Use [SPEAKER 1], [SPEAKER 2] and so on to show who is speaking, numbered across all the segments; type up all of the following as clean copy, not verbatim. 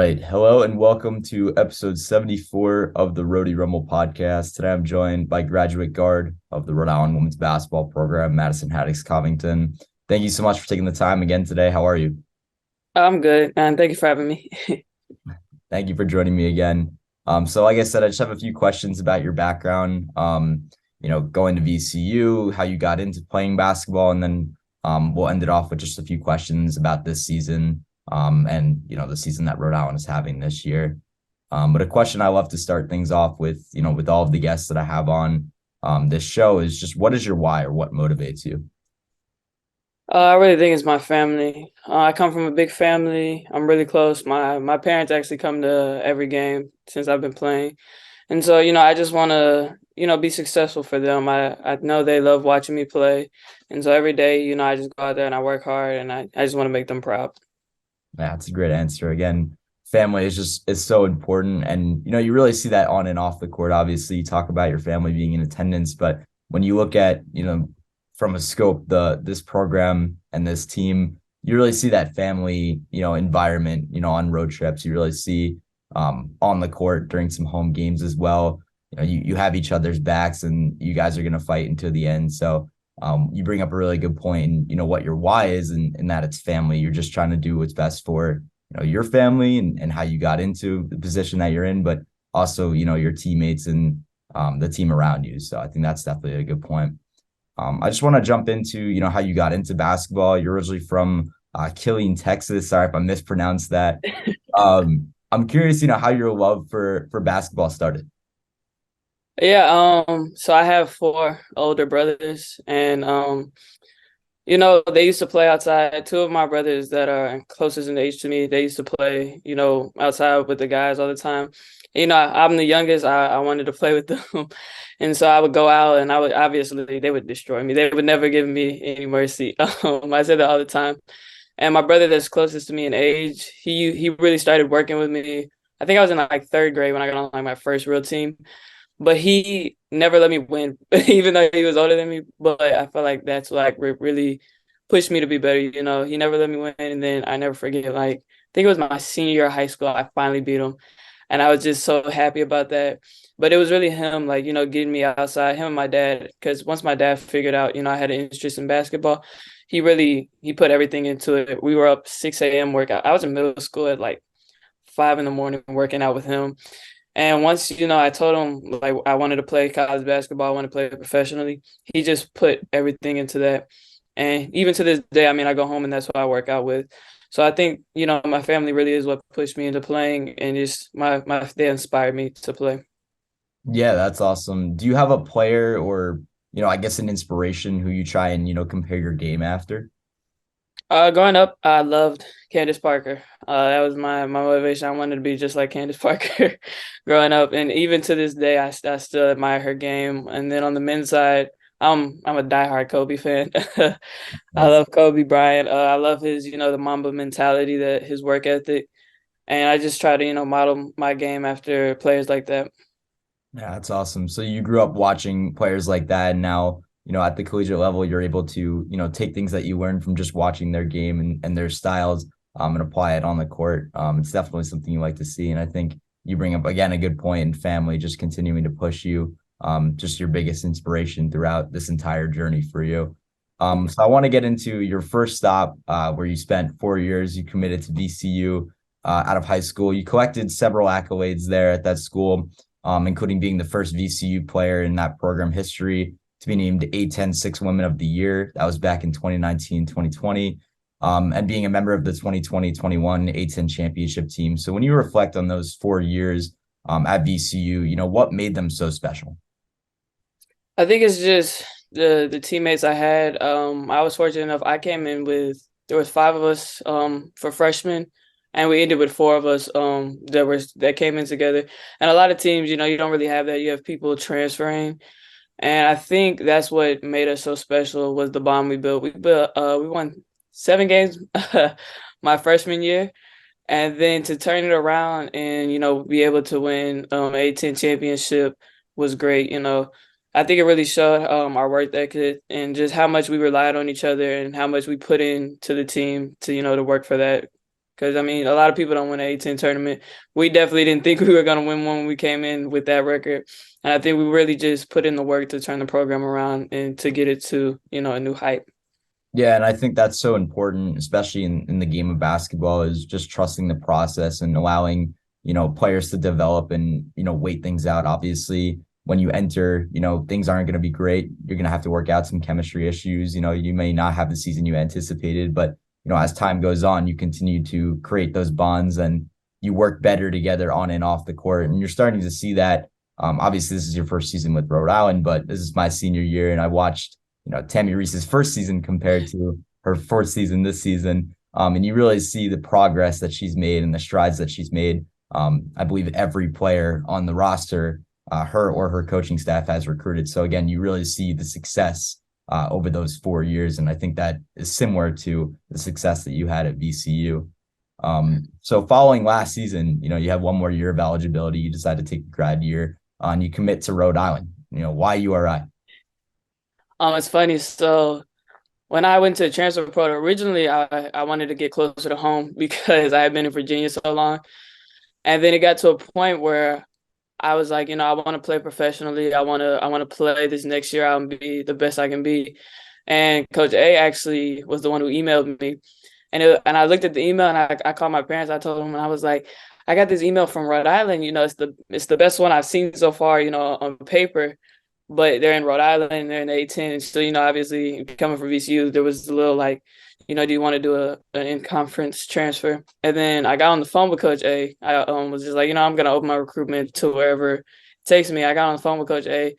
[SPEAKER 1] right. Hello and welcome to episode 74 of the Rhody podcast. Today I'm joined by graduate guard of the Rhode Island women's basketball program, Madison Hattix-Covington. Thank you so much for taking the time again today. How are you?
[SPEAKER 2] I'm good, and thank you for having me.
[SPEAKER 1] Thank you for joining me again. So like I said, I just have a few questions about your background. Going to VCU, how you got into playing basketball, and then we'll end it off with just a few questions about this season, and the season that Rhode Island is having this year. But a question I love to start things off with, with all of the guests that I have on this show is just what is your why or what motivates you?
[SPEAKER 2] I really think it's my family. I come from a big family. I'm really close. My parents actually come to every game since I've been playing, and so I just want to be successful for them. I know they love watching me play, and so every day I just go out there and I work hard, and I just want to make them proud.
[SPEAKER 1] That's a great answer. Again, family is so important. And, you really see that on and off the court. Obviously, you talk about your family being in attendance, but when you look at, from a scope, this program and this team, you really see that family, environment, on road trips. You really see on the court during some home games as well. You have each other's backs and you guys are going to fight until the end. So you bring up a really good point and what your why is and that it's family. You're just trying to do what's best for your family and how you got into the position that you're in, but also your teammates and the team around you. So I think that's definitely a good point. I just want to jump into how you got into basketball. You're originally from Killeen, Texas. Sorry if I mispronounced that. I'm curious how your love for basketball started.
[SPEAKER 2] Yeah, so I have four older brothers, and they used to play outside. Two of my brothers that are closest in age to me, they used to play, outside with the guys all the time. I'm the youngest. I wanted to play with them. And so I would go out and obviously they would destroy me. They would never give me any mercy. I said that all the time. And my brother that's closest to me in age, he really started working with me. I think I was in like third grade when I got on like my first real team. But he never let me win, even though he was older than me. But I feel like that's like really pushed me to be better. He never let me win, and then I never forget. Like I think it was my senior year of high school, I finally beat him, and I was just so happy about that. But it was really him, like getting me outside. Him and my dad, because once my dad figured out, I had an interest in basketball, he put everything into it. We were up 6 a.m. workout. I was in middle school at like 5 in the morning working out with him. And once, I told him like I wanted to play college basketball, I want to play professionally, he just put everything into that. And even to this day, I mean, I go home and that's what I work out with. So I think, my family really is what pushed me into playing and just they inspired me to play.
[SPEAKER 1] Yeah, that's awesome. Do you have a player or, I guess an inspiration who you try and, compare your game after?
[SPEAKER 2] Growing up, I loved Candace Parker. That was my motivation. I wanted to be just like Candace Parker growing up, and even to this day, I still admire her game. And then on the men's side, I'm a diehard Kobe fan. I
[SPEAKER 1] That's
[SPEAKER 2] love Kobe Bryant. I love his the Mamba mentality, that his work ethic, and I just try to model my game after players like that.
[SPEAKER 1] Yeah, that's awesome. So you grew up watching players like that, and now, at the collegiate level, you're able to, take things that you learned from just watching their game and their styles, and apply it on the court. It's definitely something you like to see. And I think you bring up again a good point in family, just continuing to push you, just your biggest inspiration throughout this entire journey for you. So I want to get into your first stop, where you spent 4 years. You committed to VCU out of high school. You collected several accolades there at that school, including being the first VCU player in that program history to be named A10 Six Women of the Year. That was back in 2019, 2020, and being a member of the 2020-21 A10 championship team. So when you reflect on those 4 years at VCU, what made them so special?
[SPEAKER 2] I think it's just the teammates I had. I was fortunate enough. I came in with there was five of us for freshmen, and we ended with four of us that came in together. And a lot of teams, you don't really have that. You have people transferring, and I think that's what made us so special was the bond we built. We won 7 games my freshman year, and then to turn it around and be able to win A10 championship was great. I think it really showed our work ethic and just how much we relied on each other and how much we put into the team to to work for that. Because, I mean, a lot of people don't win an A-10 tournament. We definitely didn't think we were going to win one when we came in with that record. And I think we really just put in the work to turn the program around and to get it to, a new height.
[SPEAKER 1] Yeah, and I think that's so important, especially in the game of basketball, is just trusting the process and allowing, players to develop and, wait things out. Obviously, when you enter, things aren't going to be great. You're going to have to work out some chemistry issues. You may not have the season you anticipated, but, as time goes on, you continue to create those bonds and you work better together on and off the court. And you're starting to see that. Obviously, this is your first season with Rhode Island, but this is my senior year, and I watched Tammy Reese's first season compared to her fourth season this season. And you really see the progress that she's made and the strides that she's made. I believe every player on the roster, her or her coaching staff has recruited. So again, you really see the success over those 4 years. And I think that is similar to the success that you had at VCU. So following last season, you have one more year of eligibility. You decide to take a grad year and you commit to Rhode Island. Why URI?
[SPEAKER 2] It's funny. So when I went to transfer portal, originally I wanted to get closer to home because I had been in Virginia so long. And then it got to a point where I was like, I want to play professionally. I want to play this next year out and be the best I can be. And Coach A actually was the one who emailed me. And I looked at the email and I called my parents. I told them, and I was like, I got this email from Rhode Island. It's the best one I've seen so far, on paper. But they're in Rhode Island, they're in the A-10. And so, obviously coming from VCU, there was a little like, do you want to do an in-conference transfer? And then I got on the phone with Coach A. I was just like, I'm going to open my recruitment to wherever it takes me. I got on the phone with Coach A,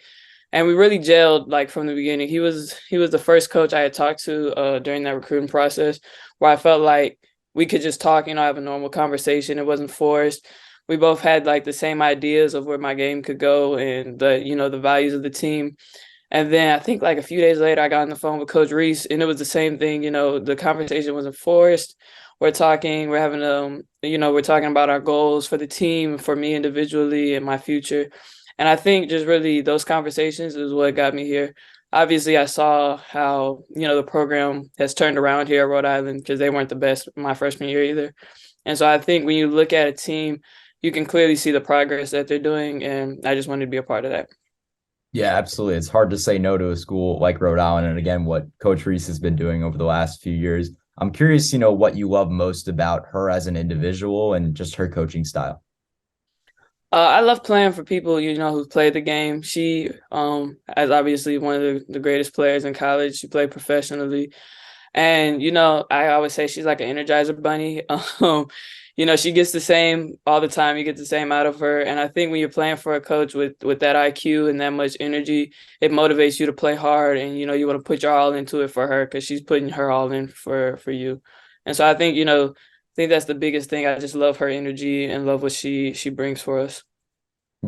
[SPEAKER 2] and we really gelled like from the beginning. He was the first coach I had talked to during that recruiting process where I felt like we could just talk, have a normal conversation. It wasn't forced. We both had like the same ideas of where my game could go and the values of the team. And then I think like a few days later, I got on the phone with Coach Reese, and it was the same thing. The conversation wasn't forced. We're talking, we're having we're talking about our goals for the team, for me individually, and my future. And I think just really those conversations is what got me here. Obviously, I saw how the program has turned around here at Rhode Island because they weren't the best my freshman year either. And so I think when you look at a team, you can clearly see the progress that they're doing, and I just wanted to be a part of that.
[SPEAKER 1] Yeah, absolutely. It's hard to say no to a school like Rhode Island. And again, what Coach Reese has been doing over the last few years. I'm curious, what you love most about her as an individual and just her coaching style.
[SPEAKER 2] I love playing for people, who've played the game. She, as obviously one of the greatest players in college, she played professionally. And, I always say she's like an Energizer bunny. She gets the same all the time. You get the same out of her. And I think when you're playing for a coach with that IQ and that much energy, it motivates you to play hard. And, you want to put your all into it for her because she's putting her all in for you. And so I think, I think that's the biggest thing. I just love her energy and love what she brings for us.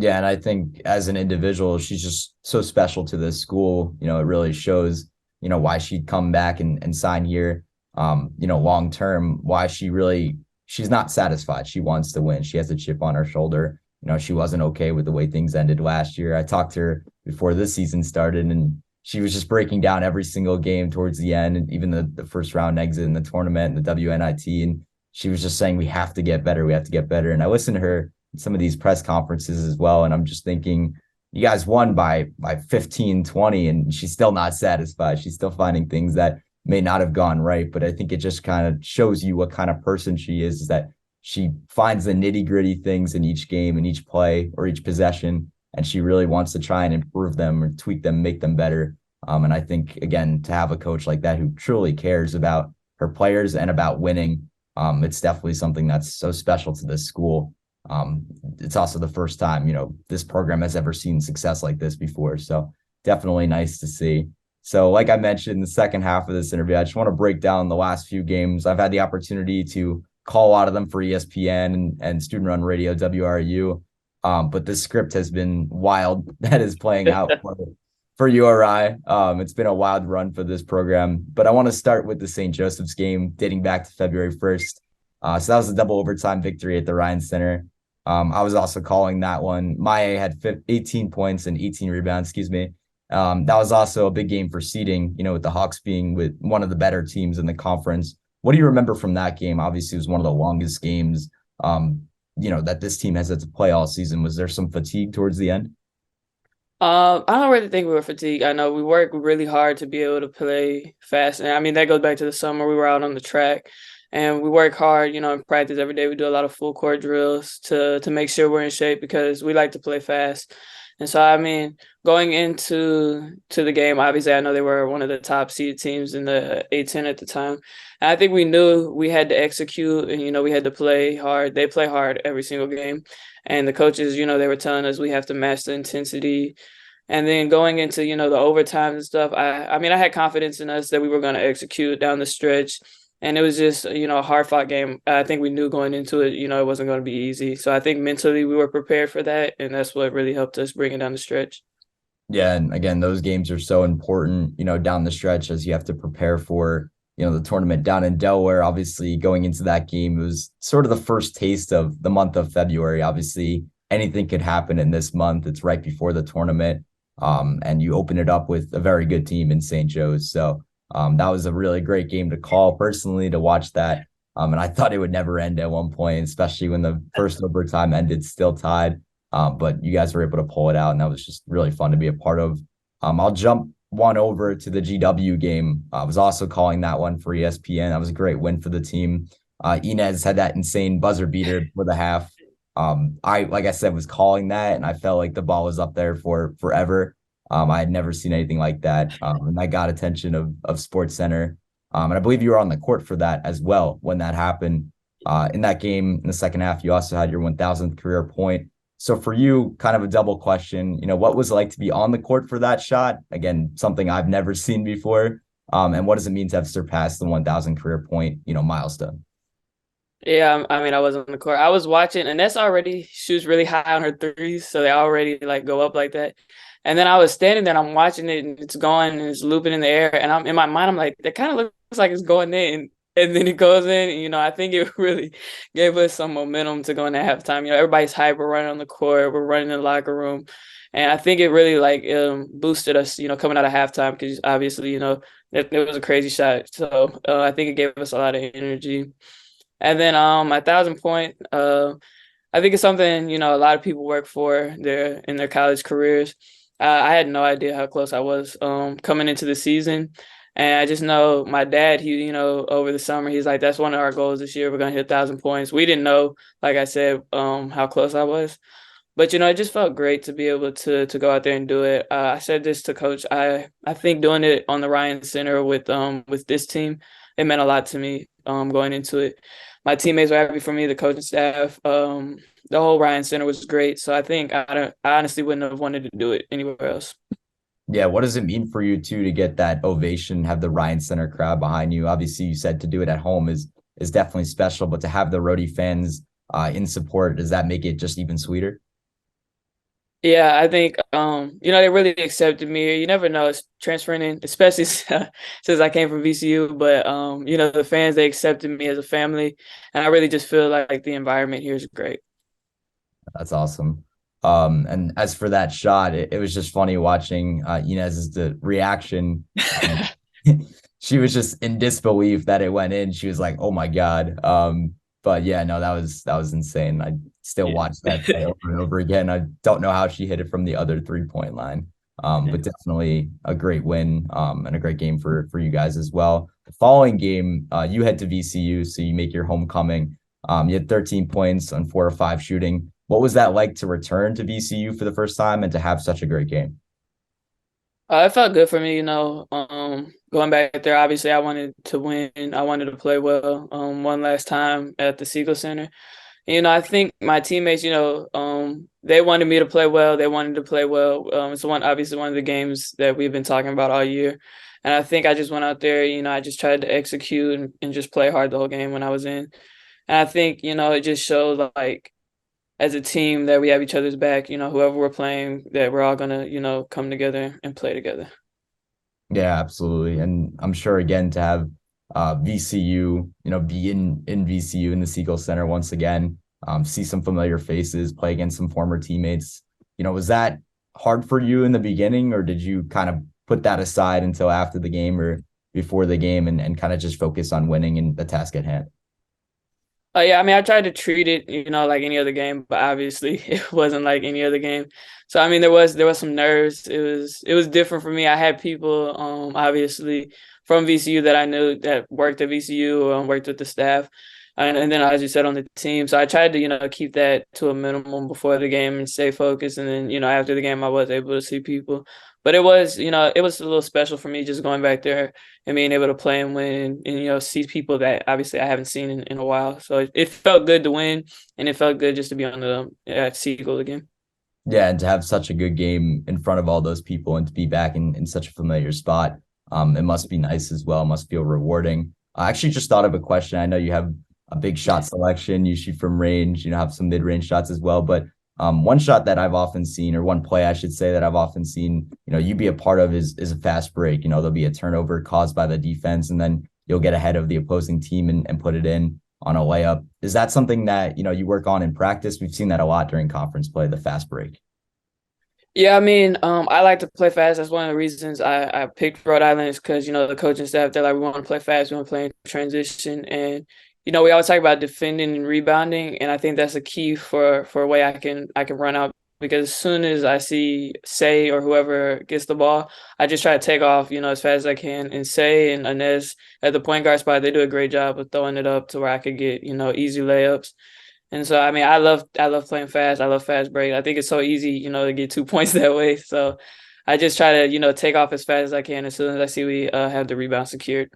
[SPEAKER 1] Yeah, and I think as an individual, she's just so special to this school. It really shows, why she'd come back and sign here, long term, why she's not satisfied. She wants to win. She has a chip on her shoulder. She wasn't okay with the way things ended last year. I talked to her before this season started, and she was just breaking down every single game towards the end, and even the first round exit in the tournament and the WNIT. And she was just saying, we have to get better. We have to get better. And I listened to her in some of these press conferences as well. And I'm just thinking, you guys won by 15, 20, and she's still not satisfied. She's still finding things that may not have gone right. But I think it just kind of shows you what kind of person she is that she finds the nitty gritty things in each game, in each play or each possession. And she really wants to try and improve them or tweak them, make them better. And I think, again, to have a coach like that who truly cares about her players and about winning, it's definitely something that's so special to this school. It's also the first time, this program has ever seen success like this before. So definitely nice to see. So like I mentioned in the second half of this interview, I just want to break down the last few games. I've had the opportunity to call a lot of them for ESPN and student run radio, WRU. But this script has been wild that is playing out for URI. It's been a wild run for this program, but I want to start with the St. Joseph's game dating back to February 1st. So that was a double overtime victory at the Ryan Center. I was also calling that one. Maya had 18 points and 18 rebounds, that was also a big game for seeding, with the Hawks being with one of the better teams in the conference. What do you remember from that game? Obviously, it was one of the longest games, that this team has had to play all season. Was there some fatigue towards the end?
[SPEAKER 2] I don't really think we were fatigued. I know we worked really hard to be able to play fast. And I mean, that goes back to the summer. We were out on the track and we work hard, in practice every day. We do a lot of full court drills to make sure we're in shape because we like to play fast. And so, I mean, going into the game, obviously, I know they were one of the top seed teams in the A10 at the time. And I think we knew we had to execute and, we had to play hard. They play hard every single game. And the coaches, they were telling us we have to match the intensity. And then going into, the overtime and stuff, I mean, I had confidence in us that we were going to execute down the stretch. And it was just, a hard fought game. I think we knew going into it, it wasn't going to be easy. So I think mentally we were prepared for that. And that's what really helped us bring it down the stretch.
[SPEAKER 1] Yeah, and again, those games are so important, down the stretch as you have to prepare for, the tournament down in Delaware. Obviously, going into that game, it was sort of the first taste of the month of February. Obviously, anything could happen in this month. It's right before the tournament. And you open it up with a very good team in St. Joe's. So that was a really great game to call personally to watch that. And I thought it would never end at one point, especially when the first overtime ended still tied. But you guys were able to pull it out, and that was just really fun to be a part of. I'll jump one over to the GW game. I was also calling that one for ESPN. That was a great win for the team. Inez had that insane buzzer beater for the half. Like I said, was calling that, and I felt like the ball was up there for forever. I had never seen anything like that, and that got attention of Sports Center. And I believe you were on the court for that as well when that happened. In that game, in the second half, you also had your 1,000th career point. So for you, kind of a double question, what was it like to be on the court for that shot? Again, something I've never seen before. And what does it mean to have surpassed the 1,000 career point, milestone?
[SPEAKER 2] Yeah, I mean, I was on the court. I was watching, and that's already shoots really high on her threes, so they already like go up like that. And then I was standing there, and I'm watching it, and it's going, and it's looping in the air, and I'm in my mind, I'm like, that kind of looks like it's going in, and then it goes in. And, I think it really gave us some momentum to go into halftime. Everybody's hype. We're running on the court. We're running in the locker room, and I think it really like boosted us. Coming out of halftime because obviously, it was a crazy shot. So I think it gave us a lot of energy. And then my 1,000 point, I think it's something, a lot of people work for in their college careers. I had no idea how close I was coming into the season. And I just know my dad, he, over the summer, he's like, that's one of our goals this year. We're going to hit 1,000 points. We didn't know, like I said, how close I was. But, it just felt great to be able to go out there and do it. I said this to Coach. I think doing it on the Ryan Center with this team, it meant a lot to me going into it. My teammates were happy for me, the coaching staff. The whole Ryan Center was great. So I think I honestly wouldn't have wanted to do it anywhere else.
[SPEAKER 1] Yeah, what does it mean for you too to get that ovation, have the Ryan Center crowd behind you? Obviously, you said to do it at home is definitely special, but to have the Rhody fans in support, does that make it just even sweeter?
[SPEAKER 2] Yeah, I think they really accepted me. You never know, it's transferring in, especially since I came from VCU. But the fans, they accepted me as a family, and I really just feel like the environment here is great.
[SPEAKER 1] That's awesome. And as for that shot, it was just funny watching Inez's the reaction. She was just in disbelief that it went in. She was like, "Oh my God." But yeah, no, that was insane. I still watch that play over and over again. I don't know how she hit it from the other 3-point line. But definitely a great win and a great game for you guys as well. The following game, you head to VCU, so you make your homecoming. You had 13 points on 4 or 5 shooting. What was that like to return to VCU for the first time and to have such a great game?
[SPEAKER 2] It felt good for me, going back there. Obviously, I wanted to win. I wanted to play well one last time at the Siegel Center. I think my teammates, they wanted me to play well. They wanted to play well. It's obviously one of the games that we've been talking about all year. And I think I just went out there, I just tried to execute and just play hard the whole game when I was in. And I think, it just showed like as a team that we have each other's back, whoever we're playing, that we're all going to, come together and play together.
[SPEAKER 1] Yeah, absolutely. And I'm sure again to have VCU, be in VCU in the Siegel Center once again, see some familiar faces, play against some former teammates. Was that hard for you in the beginning, or did you kind of put that aside until after the game, or before the game and kind of just focus on winning and the task at hand?
[SPEAKER 2] Yeah, I mean, I tried to treat it, like any other game, but obviously it wasn't like any other game. So I mean, there was some nerves. It was different for me. I had people, obviously from VCU that I knew that worked at VCU, worked with the staff, and then as you said on the team. So I tried to keep that to a minimum before the game and stay focused. And then after the game, I was able to see people. But it was a little special for me just going back there and being able to play and win and see people that obviously I haven't seen in a while. So it felt good to win, and it felt good just to be on the Seagull again.
[SPEAKER 1] Yeah, and to have such a good game in front of all those people and to be back in such a familiar spot, it must be nice as well. It must feel rewarding. I actually just thought of a question. I know you have a big shot selection. You shoot from range, have some mid-range shots as well. But one shot that I've often seen, or one play I should say that I've often seen, you be a part of is a fast break. There'll be a turnover caused by the defense, and then you'll get ahead of the opposing team and put it in on a layup. Is that something that, you work on in practice? We've seen that a lot during conference play, the fast break.
[SPEAKER 2] Yeah, I mean, I like to play fast. That's one of the reasons I picked Rhode Island, is because, the coaching staff, they're like, we want to play fast, we want to play in transition. And, we always talk about defending and rebounding. And I think that's a key for a way I can run out, because as soon as I see Say or whoever gets the ball, I just try to take off, as fast as I can. And Say and Inez at the point guard spot, they do a great job of throwing it up to where I could get, easy layups. And so, I mean, I love playing fast. I love fast break. I think it's so easy, to get 2 points that way. So I just try to, take off as fast as I can as soon as I see we have the rebound secured.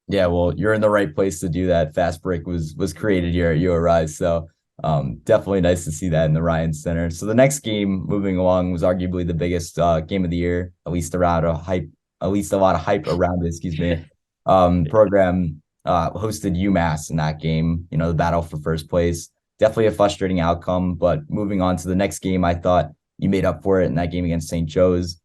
[SPEAKER 1] Yeah, well, you're in the right place to do that. Fast break was created here at URI, so definitely nice to see that in the Ryan Center. So the next game, moving along, was arguably the biggest game of the year, at least a lot of hype around it. Excuse me. Program hosted UMass in that game. The battle for first place. Definitely a frustrating outcome, but moving on to the next game, I thought you made up for it in that game against St. Joe's.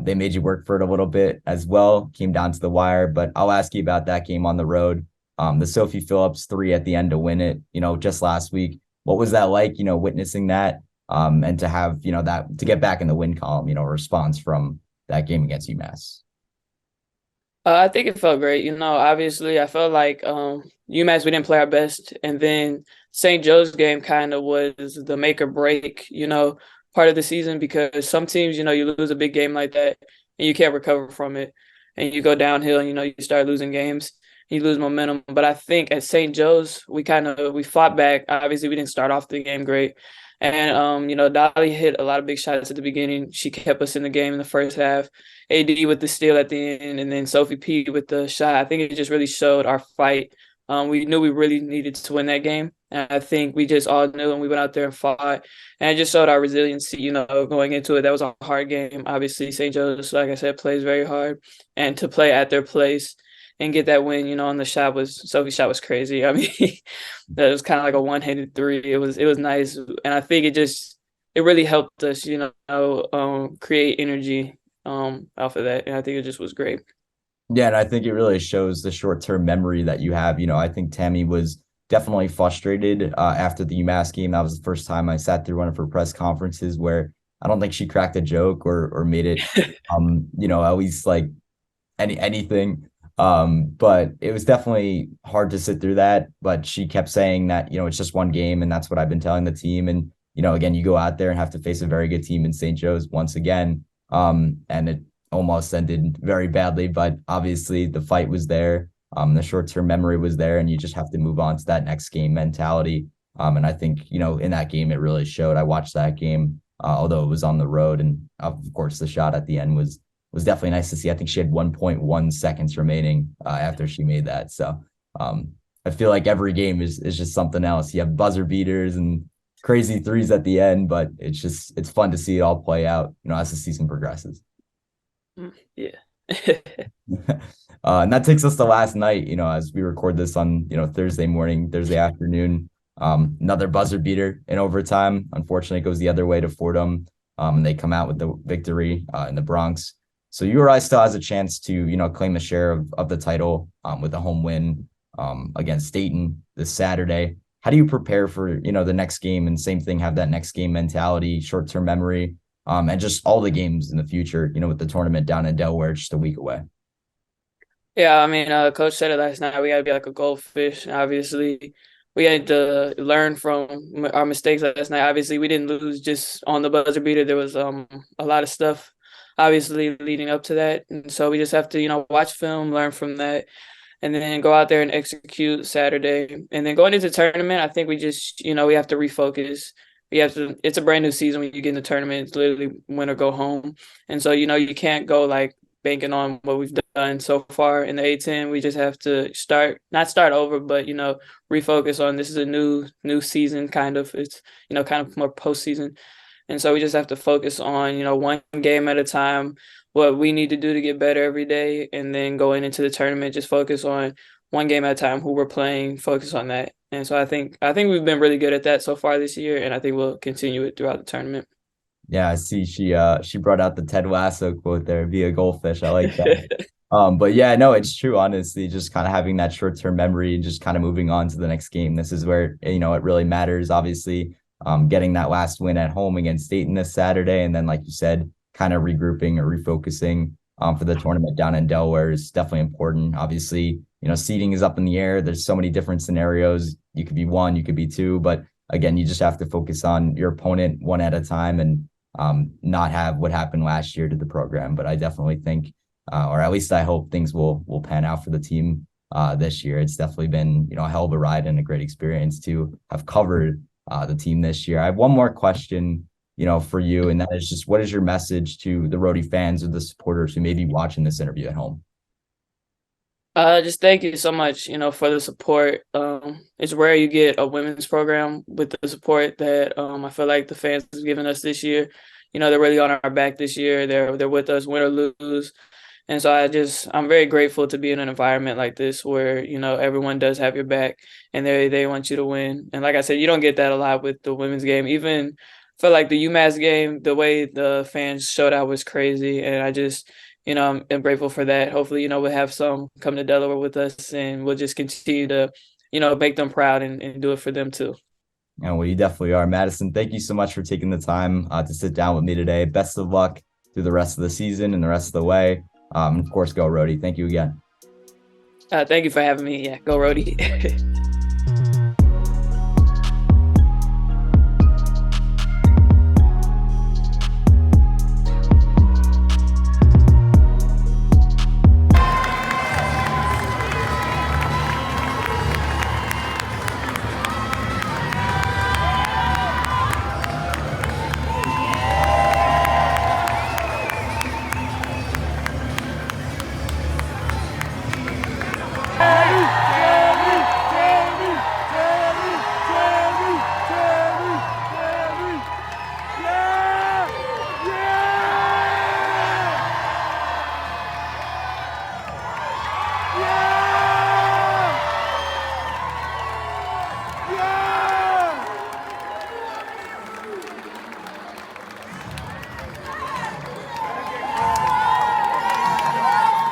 [SPEAKER 1] They made you work for it a little bit as well, came down to the wire, but I'll ask you about that game on the road. The Sophie Phillips 3 at the end to win it, just last week. What was that like, witnessing that, and to have, that to get back in the win column, response from that game against UMass?
[SPEAKER 2] I think it felt great. Obviously I felt like UMass, we didn't play our best. And then St. Joe's game kind of was the make or break, part of the season, because some teams, you lose a big game like that and you can't recover from it. And you go downhill and, you start losing games, you lose momentum. But I think at St. Joe's, we fought back. Obviously, we didn't start off the game great. And, Dolly hit a lot of big shots at the beginning. She kept us in the game in the first half. AD with the steal at the end, and then Sophie P with the shot. I think it just really showed our fight. We knew we really needed to win that game. And I think we just all knew, and we went out there and fought. And it just showed our resiliency, going into it. That was a hard game. Obviously, St. Joe's, like I said, plays very hard. And to play at their place and get that win, on the shot Sophie's shot was crazy. I mean, that was kind of like a one-handed three. It was nice. And I think it really helped us, create energy off of that. And I think it just was great.
[SPEAKER 1] Yeah, and I think it really shows the short-term memory that you have. I think Tammy was definitely frustrated after the UMass game. That was the first time I sat through one of her press conferences where I don't think she cracked a joke or made it, at least like anything. But it was definitely hard to sit through that. But she kept saying that, it's just one game, and that's what I've been telling the team. And, again, you go out there and have to face a very good team in St. Joe's once again. And it almost ended very badly, but obviously the fight was there. The short-term memory was there, and you just have to move on to that next game mentality. And I think, in that game, it really showed. I watched that game, although it was on the road. And of course, the shot at the end was definitely nice to see. I think she had 1.1 seconds remaining after she made that. So I feel like every game is just something else. You have buzzer beaters and crazy threes at the end, but it's fun to see it all play out, as the season progresses.
[SPEAKER 2] Yeah.
[SPEAKER 1] And that takes us to last night, as we record this on, Thursday afternoon. Another buzzer beater in overtime. Unfortunately, it goes the other way to Fordham. And they come out with the victory in the Bronx. So URI still has a chance to, claim a share of the title with a home win against Dayton this Saturday. How do you prepare for, the next game? And same thing, have that next game mentality, short-term memory, and just all the games in the future, with the tournament down in Delaware just a week away.
[SPEAKER 2] Yeah, I mean, Coach said it last night. We got to be like a goldfish. Obviously, we had to learn from our mistakes last night. Obviously, we didn't lose just on the buzzer beater. There was a lot of stuff, obviously, leading up to that, and so we just have to watch film, learn from that, and then go out there and execute Saturday. And then going into the tournament, I think we just we have to refocus. We have to. It's a brand new season when you get in the tournament. It's literally win or go home, and so you can't go like banking on what we've done so far in the A10. We just have to not start over, but refocus on this is a new season kind of. It's kind of more postseason, and so we just have to focus on one game at a time. What we need to do to get better every day, and then going into the tournament, just focus on one game at a time. Who we're playing, focus on that. And so I think we've been really good at that so far this year, and I think we'll continue it throughout the tournament.
[SPEAKER 1] Yeah, I see she brought out the Ted Lasso quote there, be a goldfish. I like that. But yeah, no, it's true, honestly, just kind of having that short-term memory and just kind of moving on to the next game. This is where, it really matters, obviously. Getting that last win at home against Dayton this Saturday, and then, like you said, kind of regrouping or refocusing for the tournament down in Delaware is definitely important. Obviously, seeding is up in the air. There's so many different scenarios. You could be one, you could be two, but again, you just have to focus on your opponent one at a time and not have what happened last year to the program. But I definitely think, or at least I hope, things will pan out for the team this year. It's definitely been a hell of a ride and a great experience to have covered the team this year. I have one more question, for you, and that is just, what is your message to the Rhody fans or the supporters who may be watching this interview at home?
[SPEAKER 2] Just thank you so much, for the support. It's rare you get a women's program with the support that I feel like the fans have given us this year. They're really on our back this year. They're with us, win or lose. And so I'm very grateful to be in an environment like this where, everyone does have your back and they want you to win. And like I said, you don't get that a lot with the women's game. Even for like the UMass game, the way the fans showed out was crazy. And I just, I'm grateful for that. Hopefully, we'll have some come to Delaware with us and we'll just continue to, make them proud and do it for them too.
[SPEAKER 1] And well, you definitely are. Madison, thank you so much for taking the time to sit down with me today. Best of luck through the rest of the season and the rest of the way. Of course, go Rhody. Thank you again.
[SPEAKER 2] Thank you for having me. Yeah, go Rhody.